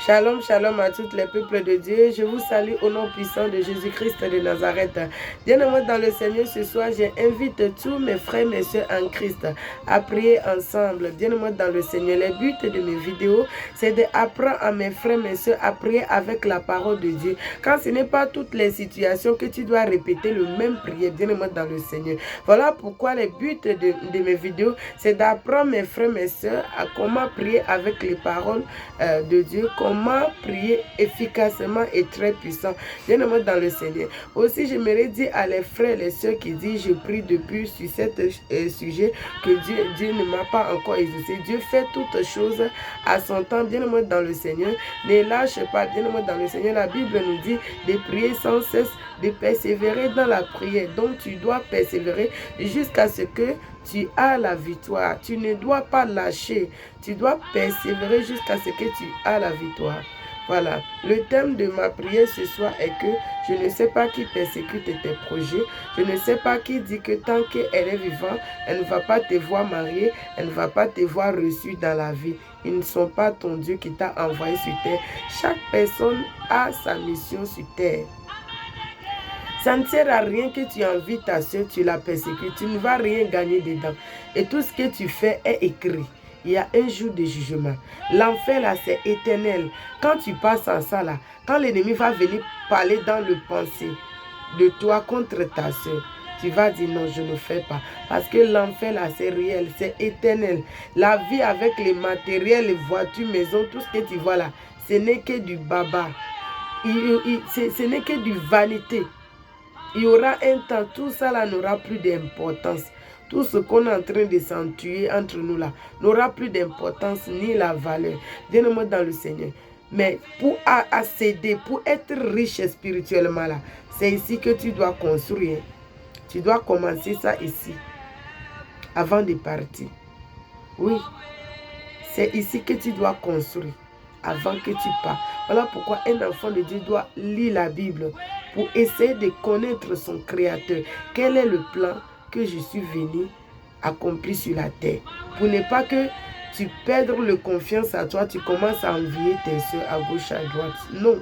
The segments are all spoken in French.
Shalom, shalom à tous les peuples de Dieu. Je vous salue au nom puissant de Jésus-Christ de Nazareth. Bien-aimés dans le Seigneur, ce soir, j'invite tous mes frères et mes soeurs en Christ à prier ensemble. Bien-aimés dans le Seigneur, le but de mes vidéos, c'est d'apprendre à mes frères et mes soeurs à prier avec la parole de Dieu. Quand ce n'est pas toutes les situations que tu dois répéter le même prière, bien-aimés dans le Seigneur. Voilà pourquoi le but de mes vidéos, c'est d'apprendre mes frères et mes soeurs à comment prier avec les paroles de Dieu, comment prier efficacement et très puissant, bien-aimé dans le Seigneur. Aussi, j'aimerais dire à les frères et les sœurs qui disent je prie depuis sur cet sujet que Dieu ne m'a pas encore exaucé. Dieu fait toutes choses à son temps, bien-aimé dans le Seigneur. Ne lâche pas, bien-aimé dans le Seigneur. La Bible nous dit de prier sans cesse, de persévérer dans la prière. Donc, tu dois persévérer jusqu'à ce que tu as la victoire. Tu ne dois pas lâcher. Tu dois persévérer jusqu'à ce que tu as la victoire. Voilà. Le thème de ma prière ce soir est que je ne sais pas qui persécute tes projets. Je ne sais pas qui dit que tant qu'elle est vivante, elle ne va pas te voir mariée, elle ne va pas te voir reçue dans la vie. Ils ne sont pas ton Dieu qui t'a envoyé sur terre. Chaque personne a sa mission sur terre. Ça ne sert à rien que tu invites ta soeur, tu la persécutes, tu ne vas rien gagner dedans. Et tout ce que tu fais est écrit. Il y a un jour de jugement. L'enfer là, c'est éternel. Quand tu passes en ça là, quand l'ennemi va venir parler dans le pensée de toi contre ta soeur, tu vas dire non, je ne fais pas. Parce que l'enfer là, c'est réel, c'est éternel. La vie avec les matériels, les voitures, maisons, tout ce que tu vois là, ce n'est que du baba. Ce n'est que du vanité. Il y aura un temps, tout ça là n'aura plus d'importance. Tout ce qu'on est en train de s'en tuer entre nous là n'aura plus d'importance ni la valeur. Bien-aimé dans le Seigneur. Mais pour accéder, pour être riche spirituellement là, c'est ici que tu dois construire. Tu dois commencer ça ici, avant de partir. Oui, c'est ici que tu dois construire, avant que tu partes. Voilà pourquoi un enfant de Dieu doit lire la Bible pour essayer de connaître son Créateur. Quel est le plan que je suis venu accomplir sur la terre? Pour ne pas que tu perdes le confiance à toi, tu commences à envier tes soeurs à gauche, à droite. Non.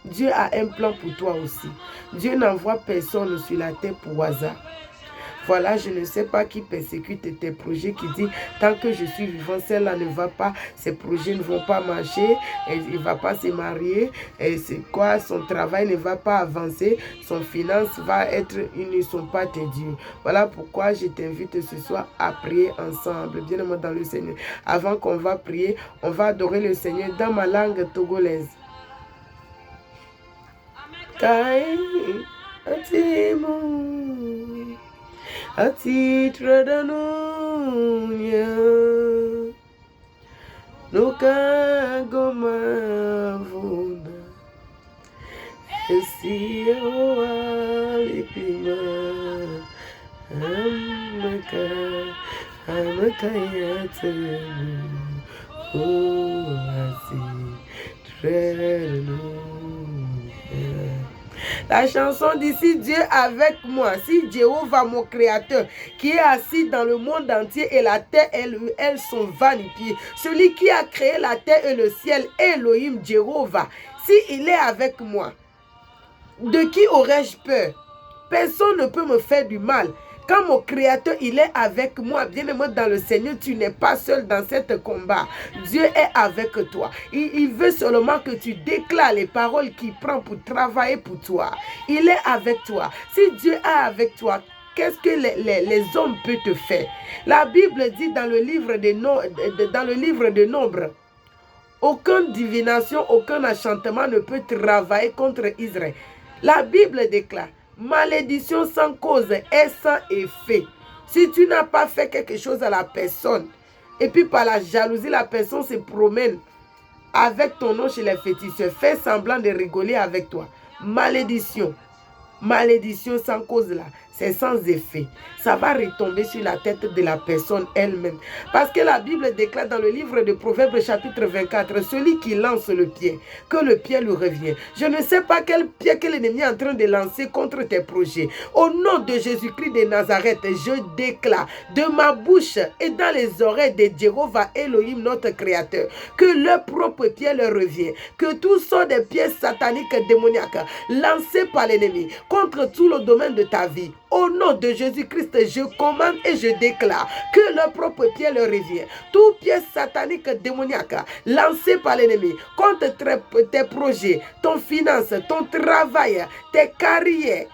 Dieu a un plan pour toi aussi. Dieu n'envoie personne sur la terre pour hasard. Voilà, je ne sais pas qui persécute tes projets, qui dit tant que je suis vivant, celle-là ne va pas, ses projets ne vont pas marcher, il ne va pas se marier, c'est quoi, son travail ne va pas avancer, son finance va être, ils ne sont pas tes dieux. Voilà pourquoi je t'invite ce soir à prier ensemble, bien aimé dans le Seigneur. Avant qu'on va prier, on va adorer le Seigneur dans ma langue togolaise. A titre d'anunia, no cagoma vunda, esse o alipima, amakayate, o La chanson dit, si Dieu avec moi, si Jéhovah mon créateur, qui est assis dans le monde entier et la terre, elles sont vanifiées. Celui qui a créé la terre et le ciel, Elohim, Jéhovah, s'il est avec moi, de qui aurais-je peur? Personne ne peut me faire du mal. Quand mon Créateur, il est avec moi, bien-aimé dans le Seigneur, tu n'es pas seul dans ce combat. Dieu est avec toi. Il veut seulement que tu déclares les paroles qu'il prend pour travailler pour toi. Il est avec toi. Si Dieu est avec toi, qu'est-ce que les hommes peuvent te faire? La Bible dit dans le livre de Nombre, aucune divination, aucun enchantement ne peut travailler contre Israël. La Bible déclare, malédiction sans cause est sans effet. Si tu n'as pas fait quelque chose à la personne, et puis par la jalousie, la personne se promène avec ton nom chez les féticheurs, fait semblant de rigoler avec toi. Malédiction. Malédiction sans cause là. c'est sans effet. Ça va retomber sur la tête de la personne elle-même. Parce que la Bible déclare dans le livre de Proverbes chapitre 24, celui qui lance le pied, que le pied lui revient. Je ne sais pas quel pied que l'ennemi est en train de lancer contre tes projets. Au nom de Jésus-Christ de Nazareth, je déclare de ma bouche et dans les oreilles de Jéhovah Elohim, notre Créateur, que leur propre pied leur revient. Que tous sont des pieds sataniques démoniaques lancés par l'ennemi contre tout le domaine de ta vie. Au nom de Jésus-Christ, je commande et je déclare que leur propre pied leur revient. Tout pied satanique démoniaque lancé par l'ennemi contre tes projets, ton finance, ton travail, tes carrières,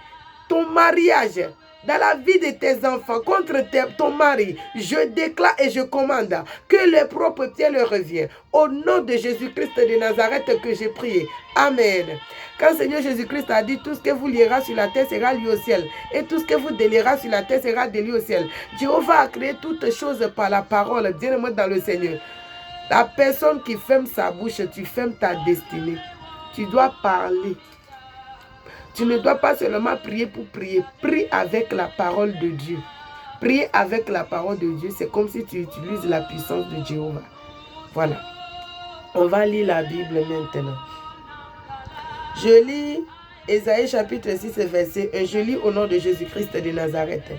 ton mariage, dans la vie de tes enfants, contre ton mari, je déclare et je commande que le propre pied leur revient. Au nom de Jésus-Christ de Nazareth que j'ai prié. Amen. Quand Seigneur Jésus-Christ a dit, tout ce que vous lierez sur la terre sera lié au ciel, et tout ce que vous délierez sur la terre sera délié au ciel. Jéhovah a créé toutes choses par la parole. Dis-le-moi dans le Seigneur. La personne qui ferme sa bouche, tu fermes ta destinée. Tu dois parler. Tu ne dois pas seulement prier pour prier. Prie avec la parole de Dieu. Prier avec la parole de Dieu, c'est comme si tu utilises la puissance de Jéhovah. Voilà. On va lire la Bible maintenant. Je lis Ésaïe chapitre 6, verset 1. Je lis au nom de Jésus-Christ de Nazareth.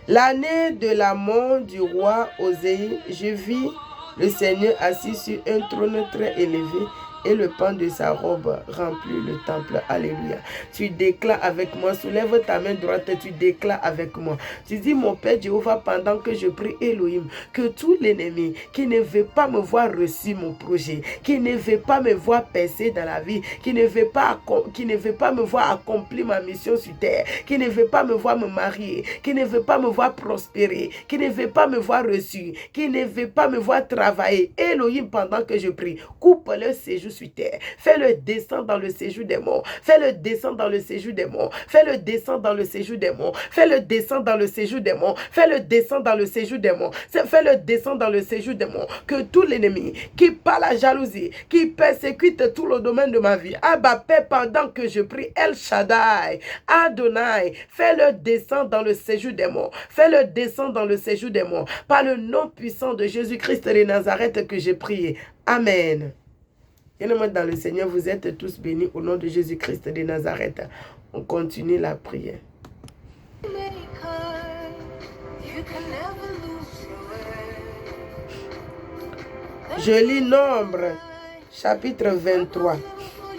L'année de la mort du roi Oséie, je vis le Seigneur assis sur un trône très élevé, et le pan de sa robe remplit le temple. Alléluia. Tu déclares avec moi, soulève ta main droite, tu déclares avec moi. Tu dis, mon Père Jéhovah, pendant que je prie Elohim, que tout l'ennemi qui ne veut pas me voir reçu mon projet, qui ne veut pas me voir percer dans la vie, qui ne veut pas me voir accomplir ma mission sur terre, qui ne veut pas me voir me marier, qui ne veut pas me voir prospérer, qui ne veut pas me voir reçu, qui ne veut pas me voir travailler. Elohim, pendant que je prie, coupe le séjour sur terre. Fais-le descendre dans le séjour des morts. Fais-le descendre dans le séjour des morts. Fais-le descendre dans le séjour des morts. Fais-le descendre dans le séjour des morts. Fais-le descendre dans le séjour des morts. Fais-le descendre dans le séjour des morts. Que tout l'ennemi qui par la jalousie, qui persécute tout le domaine de ma vie, Abba Père, pendant que je prie El Shaddai, Adonai, fais-le descendre dans le séjour des morts. Fais-le descendre dans le séjour des morts. Par le nom puissant de Jésus-Christ de Nazareth que j'ai prié. Amen. Bien-aimés dans le Seigneur, vous êtes tous bénis au nom de Jésus-Christ de Nazareth. On continue la prière. Je lis Nombre, chapitre 23,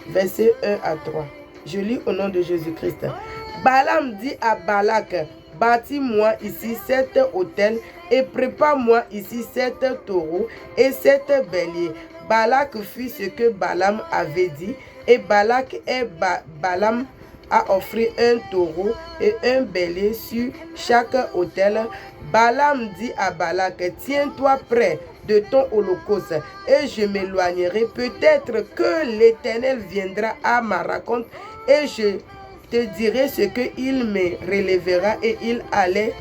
versets 1 à 3. Je lis au nom de Jésus-Christ. Balaam dit à Balak, bâtis-moi ici 7 autels et prépare-moi ici 7 taureaux et 7 béliers. Balak fit ce que Balaam avait dit, et Balak et Balaam a offert un taureau et un bélier sur chaque autel. Balaam dit à Balak, tiens-toi près de ton holocauste, et je m'éloignerai. Peut-être que l'Éternel viendra à ma rencontre, et je te dirai ce qu'il me relèvera, et il allait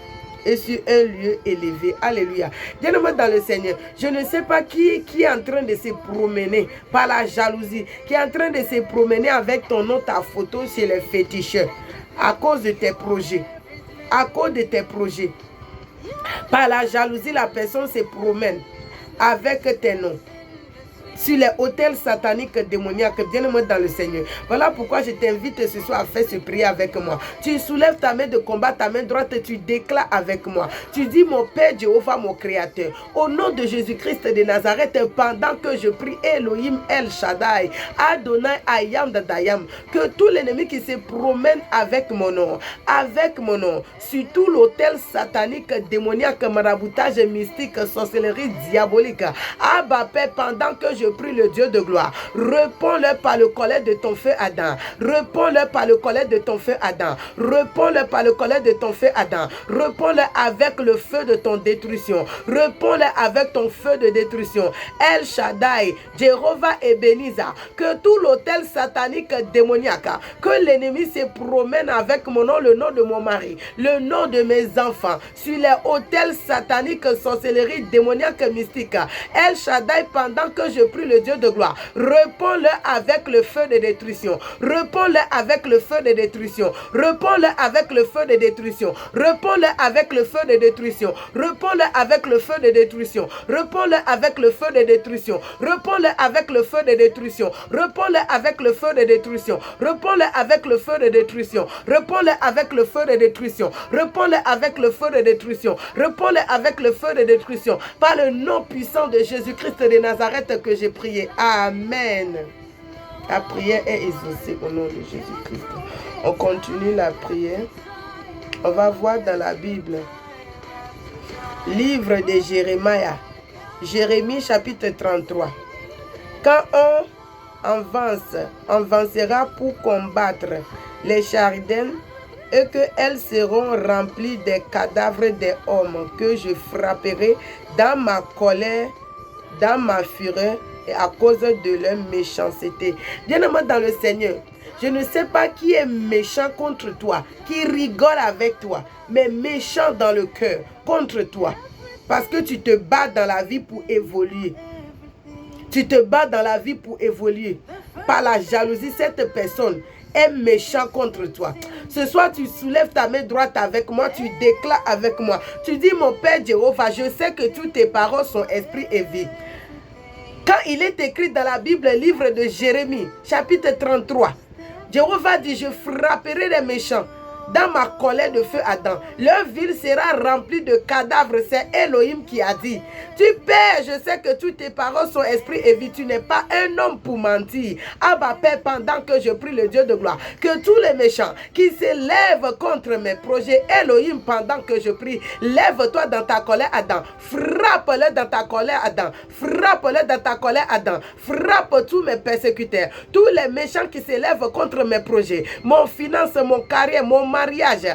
et sur un lieu élevé. Alléluia. Bien-aimé dans le Seigneur, je ne sais pas qui est en train de se promener par la jalousie, qui est en train de se promener avec ton nom, ta photo chez les féticheurs, à cause de tes projets. À cause de tes projets. Par la jalousie, la personne se promène avec tes noms sur les hôtels sataniques démoniaques. Bien-aimé dans le Seigneur, voilà pourquoi je t'invite ce soir à faire ce prière avec moi. Tu soulèves ta main de combat, ta main droite, et tu déclares avec moi. Tu dis, mon Père Jéhovah, mon Créateur, au nom de Jésus-Christ de Nazareth, pendant que je prie Elohim El Shaddai, Adonai Ayam Dadayam, que tout l'ennemi qui se promène avec mon nom, sur tout l'hôtel satanique démoniaque, maraboutage mystique, sorcellerie diabolique, Abba Père, pendant que je prie le Dieu de gloire, réponds-leur par le colère de ton feu Adam. Réponds-leur par le colère de ton feu Adam. Réponds-leur par le colère de ton feu Adam. Réponds-leur avec le feu de ton détruction. Réponds-leur avec ton feu de détruction. El Shaddai, Jéhovah Ebenezer, que tout l'hôtel satanique démoniaque, que l'ennemi se promène avec mon nom, le nom de mon mari, le nom de mes enfants, sur les hôtels sataniques, sorcellerie démoniaque mystique. El Shaddai, pendant que je prie le Dieu de gloire. Réponds-le avec le feu de détruction. Réponds-le avec le feu de détruction. Réponds-le avec le feu de détruction. Réponds-le avec le feu de détruction. Réponds-le avec le feu de détruction. Réponds-le avec le feu de détruction. Réponds-le avec le feu de détruction. Réponds-le avec le feu de détruction. Réponds-le avec le feu de détruction. Réponds-le avec le feu de détruction. Réponds-le avec le feu de détruction. Réponds-le avec le feu de détruction. Par le nom puissant de Jésus-Christ de Nazareth que j'ai prié. Amen. La prière est exaucée au nom de Jésus-Christ. On continue la prière. On va voir dans la Bible. Livre de Jérémie. Jérémie chapitre 33. Quand on avancera pour combattre les Chaldéens et qu'elles seront remplies des cadavres des hommes que je frapperai dans ma colère, dans ma fureur et à cause de leur méchanceté. Bien-aimé dans le Seigneur, je ne sais pas qui est méchant contre toi, qui rigole avec toi, mais méchant dans le cœur contre toi. Parce que tu te bats dans la vie pour évoluer. Tu te bats dans la vie pour évoluer. Par la jalousie, cette personne est méchant contre toi. Ce soir, tu soulèves ta main droite avec moi, tu déclares avec moi. Tu dis, mon Père Jéhovah, je sais que toutes tes paroles sont esprit et vie. Quand il est écrit dans la Bible, livre de Jérémie, chapitre 33, Jéhovah dit, je frapperai les méchants dans ma colère de feu Adam. Leur ville sera remplie de cadavres. C'est Elohim qui a dit. Tu Père, je sais que toutes tes paroles sont esprit et vie. Tu n'es pas un homme pour mentir. Abba Père, pendant que je prie le Dieu de gloire, que tous les méchants qui s'élèvent contre mes projets, Elohim, pendant que je prie, lève-toi dans ta colère Adam. Frappe-le dans ta colère Adam. Frappe-le dans ta colère Adam. Frappe tous mes persécuteurs. Tous les méchants qui s'élèvent contre mes projets. Mon finance, mon carrière, mon mariage,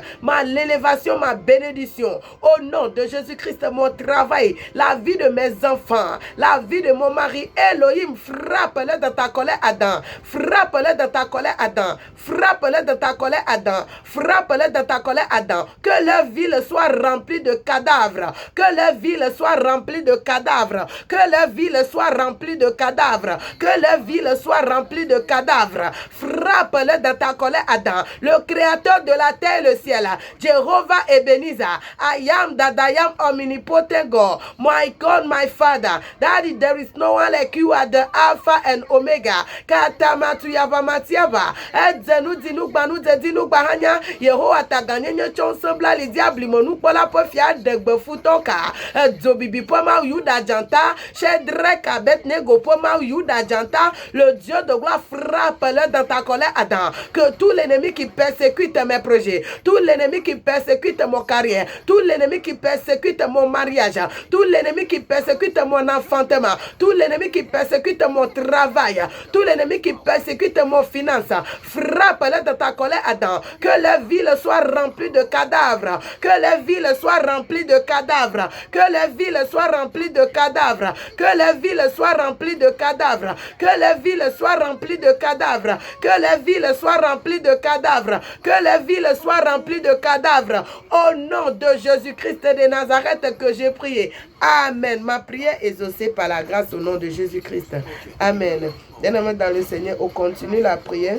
l'élévation, ma bénédiction. Au nom de Jésus-Christ, mon travail, la vie de mes enfants, la vie de mon mari, Elohim, frappe-le dans ta colère Adam. Frappe-le dans ta colère Adam. Frappe-le dans ta colère Adam. Frappe-le dans ta colère Adam. Que leur ville soit remplie de cadavres. Que leur ville soit remplie de cadavres. Que leur ville soit remplie de cadavres. Que leur ville soit remplie de cadavres. Frappe-le dans ta colère Adam. Le créateur de la terre et le ciel, Jehovah Ebenezer, I am that I am, omnipotent God, my God, my Father, Daddy, there is no one like you, are the Alpha and Omega, Katamatu Yava Matiava, Edzenu Dinu Banu Dinu Bahanya, Yehowa Taganyen Chonsembla, les diables, Monou Pola Pofia, Degbe Futonka, Zobibi Poma Yuda Janta, Shedrek Abednego Poma Yuda Janta, le Dieu de gloire frappe-le dans ta colère, Adam, que tout l'ennemi qui persécute mes projets, tout l'ennemi qui persécute mon carrière, tout l'ennemi qui persécute mon mariage, tout l'ennemi qui persécute mon enfantement, tout l'ennemi qui persécute mon travail, tout l'ennemi qui persécute mon finance, frappe-le dans ta colère, Adam, que les villes soient remplies de cadavres, que les villes soient remplies de cadavres, que les villes soient remplies de cadavres, que les villes soient remplies de cadavres, que les villes soient remplies de cadavres, que les villes soient remplies de cadavres, que les villes soient remplies de cadavres. Au nom de Jésus-Christ de Nazareth que j'ai prié. Amen. Ma prière est exaucée par la grâce au nom de Jésus-Christ. Amen. Bien-aimés dans le Seigneur, on continue la prière.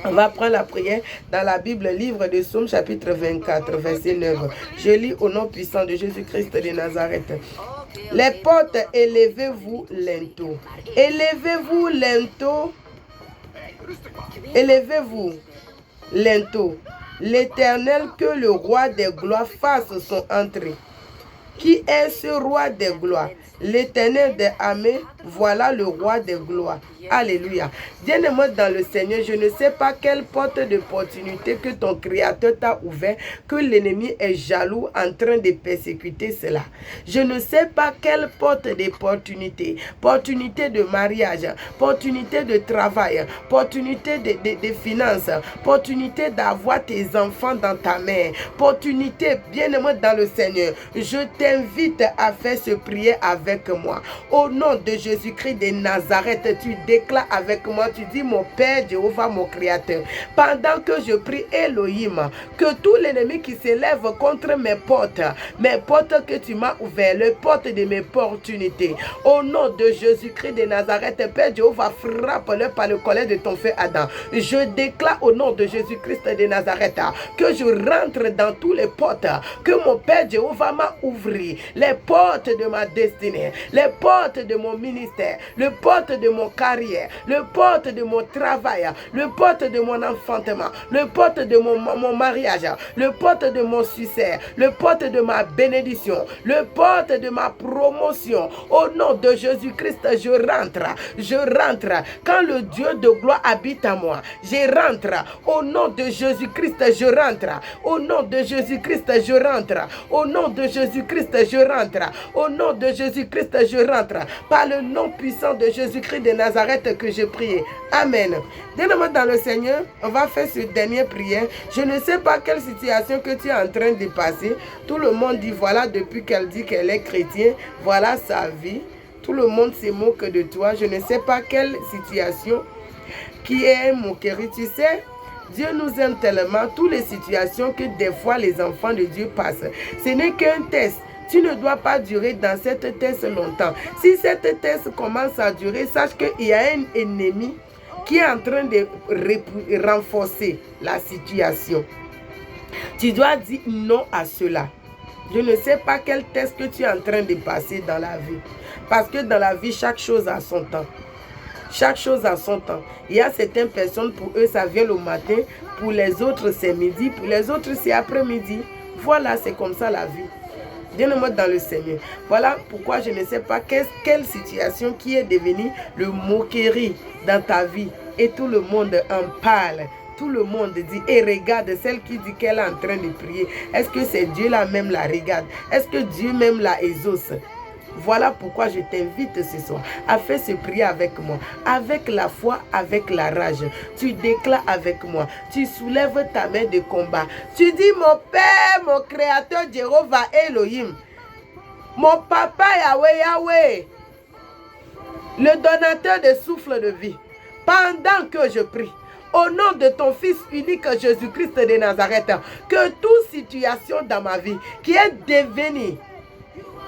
On va prendre la prière dans la Bible, livre de Psaume, chapitre 24, verset 9. Je lis au nom puissant de Jésus-Christ de Nazareth. Les portes, élevez-vous lento. Élevez-vous lento. Élevez-vous lento. L'Éternel, que le roi des gloires fasse son entrée. Qui est ce roi des gloires? L'Éternel des armées, voilà le roi des gloires. Alléluia. Bien-aimé dans le Seigneur, je ne sais pas quelle porte d'opportunité que ton Créateur t'a ouvert, que l'ennemi est jaloux en train de persécuter cela. Je ne sais pas quelle porte d'opportunité, opportunité de mariage, opportunité de travail, opportunité de finances, opportunité d'avoir tes enfants dans ta main, opportunité, bien-aimé dans le Seigneur. Je t'ai t'invite à faire ce prière avec moi. Au nom de Jésus-Christ de Nazareth, tu déclares avec moi, tu dis, mon Père Jéhovah, mon Créateur, pendant que je prie Elohim, que tout l'ennemi qui s'élève contre mes portes que tu m'as ouvertes, les portes de mes opportunités, au nom de Jésus-Christ de Nazareth, Père Jéhovah, frappe-le par le collet de ton feu Adam. Je déclare au nom de Jésus-Christ de Nazareth que je rentre dans tous les portes que mon Père Jéhovah m'a ouvert, les portes de ma destinée, les portes de mon ministère, les portes de mon carrière, les portes de mon travail, les portes de mon enfantement, les portes de mon mariage, les portes de mon succès, les portes de ma bénédiction, les portes de ma promotion. Au nom de Jésus-Christ, je rentre. Quand le Dieu de gloire habite à moi, je rentre. Au nom de Jésus-Christ, je rentre. Au nom de Jésus-Christ, je rentre. Au nom de Jésus-Christ, je rentre. Au nom de Jésus-Christ, je rentre. Par le nom puissant de Jésus-Christ de Nazareth que je prie. Amen. Bien-aimé dans le Seigneur, on va faire cette dernière prière. Je ne sais pas quelle situation que tu es en train de passer. Tout le monde dit, voilà, depuis qu'elle dit qu'elle est chrétienne, voilà sa vie. Tout le monde se moque de toi. Je ne sais pas quelle situation qui est moquerie. Tu sais, Dieu nous aime tellement. Toutes les situations que des fois les enfants de Dieu passent. Ce n'est qu'un test. Tu ne dois pas durer dans cette test longtemps. Si cette test commence à durer, sache qu'il y a un ennemi qui est en train de renforcer la situation. Tu dois dire non à cela. Je ne sais pas quel test que tu es en train de passer dans la vie. Parce que dans la vie, chaque chose a son temps. Chaque chose a son temps. Il y a certaines personnes, pour eux, ça vient le matin. Pour les autres, c'est midi. Pour les autres, c'est après-midi. Voilà, c'est comme ça la vie. Bien-aimé dans le Seigneur. Voilà pourquoi je ne sais pas quelle situation qui est devenue le moquerie dans ta vie. Et tout le monde en parle. Tout le monde dit, et regarde, celle qui dit qu'elle est en train de prier. Est-ce que c'est Dieu là même la regarde? Est-ce que Dieu même la exauce? Voilà pourquoi je t'invite ce soir à faire ce prier avec moi. Avec la foi, avec la rage. Tu déclares avec moi. Tu soulèves ta main de combat. Tu dis, mon Père, mon Créateur, Jéhovah Elohim. Mon Papa Yahweh, Yahweh. Le donateur de souffle de vie. Pendant que je prie. Au nom de ton Fils unique Jésus-Christ de Nazareth, que toute situation dans ma vie qui est devenue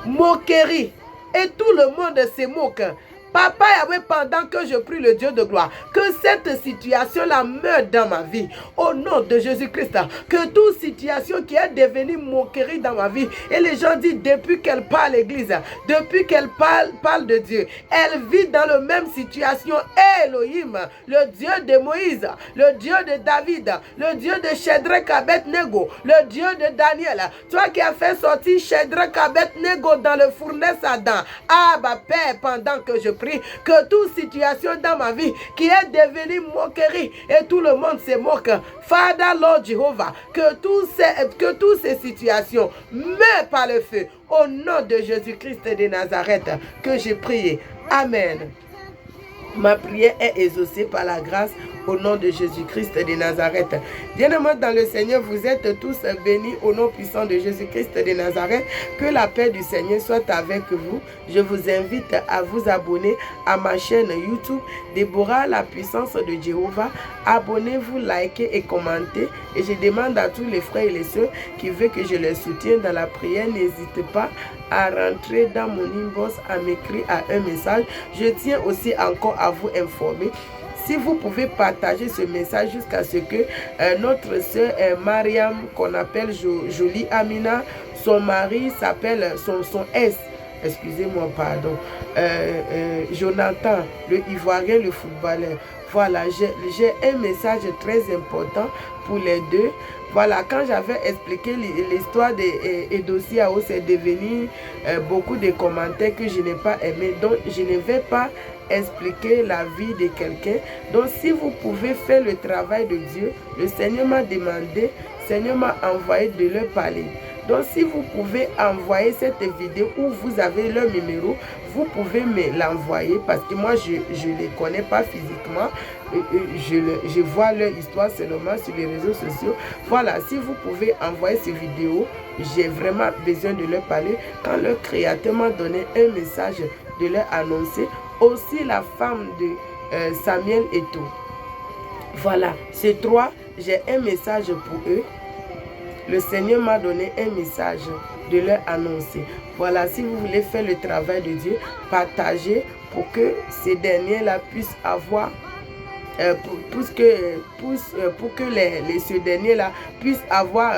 moquerie et tout le monde se moque, Papa Yahweh, pendant que je prie le Dieu de gloire, que cette situation-là meure dans ma vie. Au nom de Jésus-Christ, que toute situation qui est devenue moquerie dans ma vie, et les gens disent depuis qu'elle parle à l'église, depuis qu'elle parle de Dieu, elle vit dans la même situation. Elohim, le Dieu de Moïse, le Dieu de David, le Dieu de Shadrach, Abednego, le Dieu de Daniel, toi qui as fait sortir Shadrach, Abednego dans le fournaise Adam. Ah, bah Père, pendant que je prie, que toute situation dans ma vie qui est devenue moquerie et tout le monde se moque, Father Lord Jehovah, que toutes ces situations meurent par le feu. Au nom de Jésus-Christ de Nazareth que j'ai prié. Amen. Ma prière est exaucée par la grâce au nom de Jésus-Christ de Nazareth. Bien-aimés dans le Seigneur, vous êtes tous bénis au nom puissant de Jésus-Christ de Nazareth. Que la paix du Seigneur soit avec vous. Je vous invite à vous abonner à ma chaîne YouTube, Déborah, la puissance de Jéhovah. Abonnez-vous, likez et commentez. Et je demande à tous les frères et les sœurs qui veulent que je les soutienne dans la prière, n'hésitez pas à rentrer dans mon inbox, à m'écrire un message. Je tiens aussi encore à vous informer. Si vous pouvez partager ce message jusqu'à ce que notre sœur Mariam, qu'on appelle Jolie Amina, son mari s'appelle, son S, excusez-moi, pardon, Jonathan, le Ivoirien, le footballeur. Voilà, j'ai un message très important pour les deux. Voilà, quand j'avais expliqué l'histoire d'Edossiao, c'est devenu beaucoup de commentaires que je n'ai pas aimé. Donc, je ne vais pas expliquer la vie de quelqu'un. Donc, si vous pouvez faire le travail de Dieu, le Seigneur m'a demandé, le Seigneur m'a envoyé de leur parler. Donc, si vous pouvez envoyer cette vidéo ou vous avez leur numéro, vous pouvez me l'envoyer parce que moi, je ne les connais pas physiquement. Je vois leur histoire seulement sur les réseaux sociaux. Voilà, si vous pouvez envoyer ces vidéos, j'ai vraiment besoin de leur parler. Quand leur créateur m'a donné un message de leur annoncer, aussi la femme de Samuel Eto'o. Voilà, ces trois, j'ai un message pour eux. Le Seigneur m'a donné un message de leur annoncer. Voilà, si vous voulez faire le travail de Dieu, partagez pour que ces derniers-là puissent avoir, pour que ces derniers-là puissent avoir,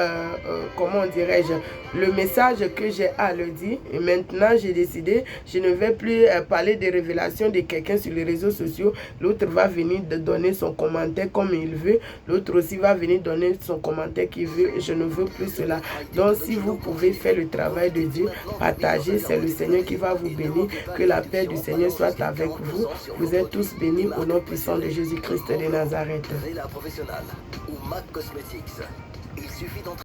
comment dirais-je, le message que j'ai à leur dire. Et maintenant, j'ai décidé, je ne vais plus parler des révélations de quelqu'un sur les réseaux sociaux. L'autre va venir donner son commentaire comme il veut. L'autre aussi va venir donner son commentaire qu'il veut. Et je ne veux plus cela. Donc, si vous pouvez faire le travail de Dieu, partagez. C'est le Seigneur qui va vous bénir. Que la paix du Seigneur soit avec vous. Vous êtes tous bénis au nom puissant de Jésus-Christ de Nazareth.